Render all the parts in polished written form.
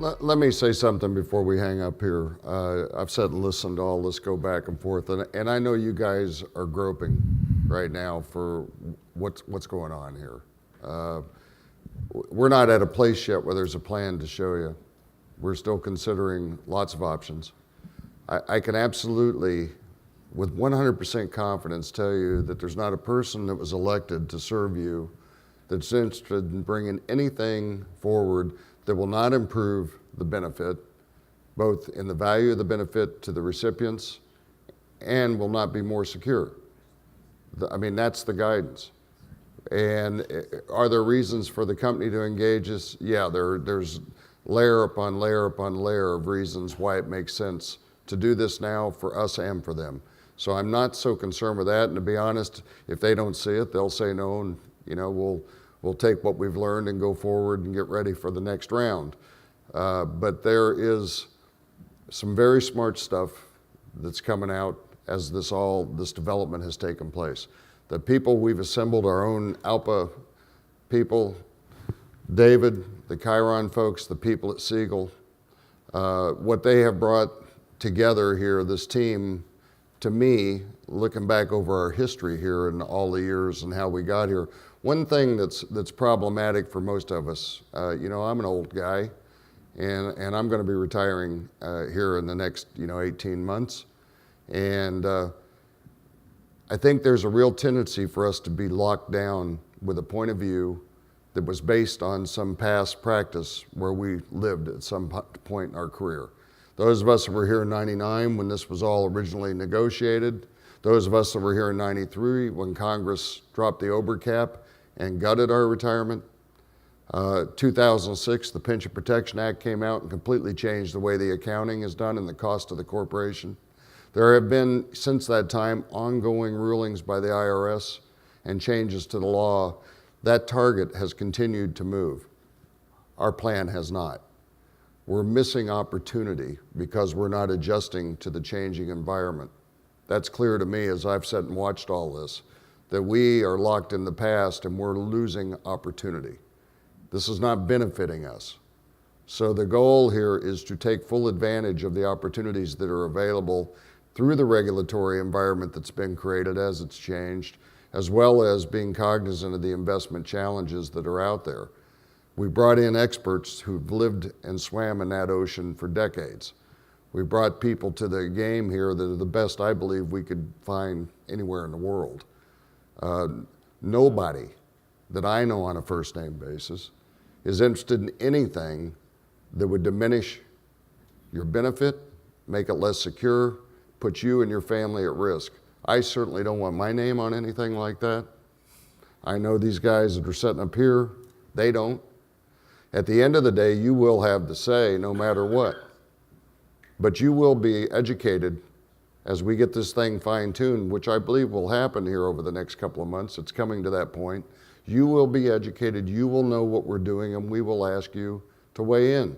Let me say something before we hang up here. I've sat and listened to all this go back and forth, and I know you guys are groping right now for what's going on here. We're not at a place yet where there's a plan to show you. We're still considering lots of options. I can absolutely, with 100% confidence, tell you that there's not a person that was elected to serve you that's interested in bringing anything forward that will not improve the benefit, both in the value of the benefit to the recipients and will not be more secure. I mean, that's the guidance. And are there reasons for the company to engage us? Yeah, there's layer upon layer upon layer of reasons why it makes sense to do this now for us and for them. So I'm not so concerned with that. And to be honest, if they don't see it, they'll say no, and we'll take what we've learned and go forward and get ready for the next round. But there is some very smart stuff that's coming out as this development has taken place. The people we've assembled, our own ALPA people, David, the Chiron folks, the people at Siegel, what they have brought together here, this team, to me, looking back over our history here and all the years and how we got here, one thing that's problematic for most of us, I'm an old guy, and I'm going to be retiring here in the next 18 months, and I think there's a real tendency for us to be locked down with a point of view that was based on some past practice where we lived at some point in our career. Those of us that were here in '99 when this was all originally negotiated, those of us that were here in '93 when Congress dropped the Ober cap and gutted our retirement. 2006, the Pension Protection Act came out and completely changed the way the accounting is done and the cost of the corporation. There have been, since that time, ongoing rulings by the IRS and changes to the law. That target has continued to move. Our plan has not. We're missing opportunity because we're not adjusting to the changing environment. That's clear to me as I've sat and watched all this, that we are locked in the past and we're losing opportunity. This is not benefiting us. So the goal here is to take full advantage of the opportunities that are available through the regulatory environment that's been created as it's changed, as well as being cognizant of the investment challenges that are out there. We brought in experts who've lived and swam in that ocean for decades. We brought people to the game here that are the best I believe we could find anywhere in the world. Nobody that I know on a first name basis is interested in anything that would diminish your benefit, make it less secure, put you and your family at risk. I certainly don't want my name on anything like that. I know these guys that are sitting up here, they don't. At the end of the day, you will have the say no matter what. But you will be educated as we get this thing fine-tuned, which I believe will happen here over the next couple of months. It's coming to that point. You will be educated, you will know what we're doing, and we will ask you to weigh in.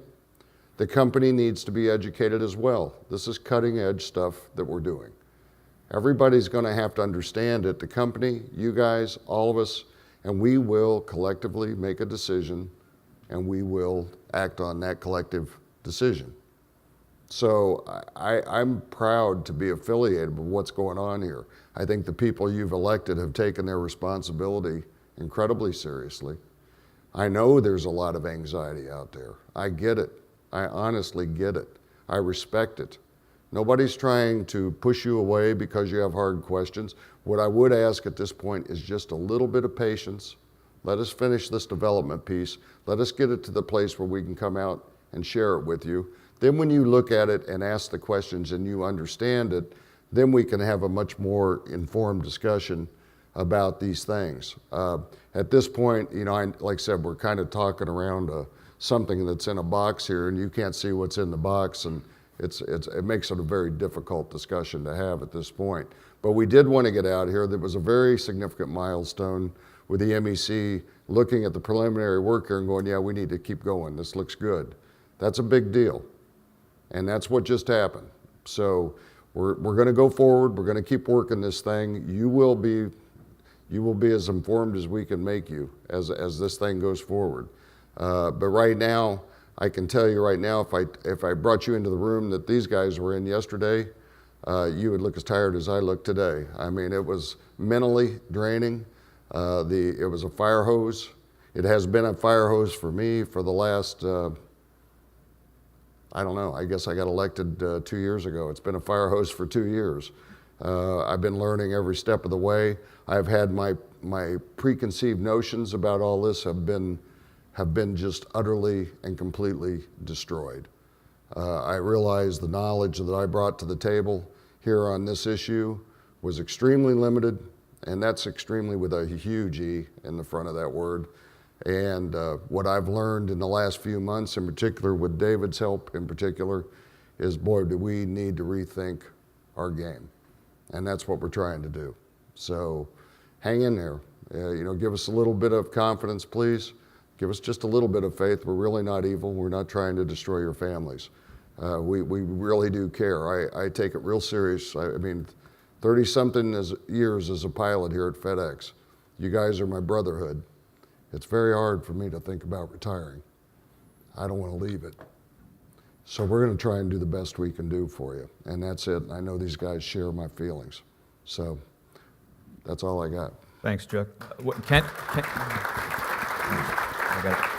The company needs to be educated as well. This is cutting-edge stuff that we're doing. Everybody's going to have to understand it, the company, you guys, all of us, and we will collectively make a decision, and we will act on that collective decision. So I'm proud to be affiliated with what's going on here. I think the people you've elected have taken their responsibility incredibly seriously. I know there's a lot of anxiety out there. I get it. I honestly get it. I respect it. Nobody's trying to push you away because you have hard questions. What I would ask at this point is just a little bit of patience. Let us finish this development piece. Let us get it to the place where we can come out and share it with you. Then when you look at it and ask the questions and you understand it, then we can have a much more informed discussion about these things. At this point, like I said, we're kind of talking around something that's in a box here, and you can't see what's in the box, and it makes it a very difficult discussion to have at this point. But we did want to get out here. There was a very significant milestone with the MEC looking at the preliminary work here and going, yeah, we need to keep going. This looks good. That's a big deal. And that's what just happened. So we're going to go forward. We're going to keep working this thing. You will be as informed as we can make you as this thing goes forward. But right now, I can tell you right now, if I brought you into the room that these guys were in yesterday, you would look as tired as I look today. I mean, it was mentally draining. It was a fire hose. It has been a fire hose for me for the last, I don't know, I guess I got elected 2 years ago. It's been a fire hose for 2 years. I've been learning every step of the way. I've had my preconceived notions about all this have been just utterly and completely destroyed. I realized the knowledge that I brought to the table here on this issue was extremely limited, and that's extremely with a huge E in the front of that word. And what I've learned in the last few months, in particular with David's help in particular, is boy, do we need to rethink our game. And that's what we're trying to do. So hang in there. Give us a little bit of confidence, please. Give us just a little bit of faith. We're really not evil. We're not trying to destroy your families. We really do care. I take it real serious. I mean, 30-something years as a pilot here at FedEx. You guys are my brotherhood. It's very hard for me to think about retiring. I don't want to leave it. So we're going to try and do the best we can do for you. And that's it. I know these guys share my feelings. So that's all I got. Thanks, Chuck. Kent? I got it.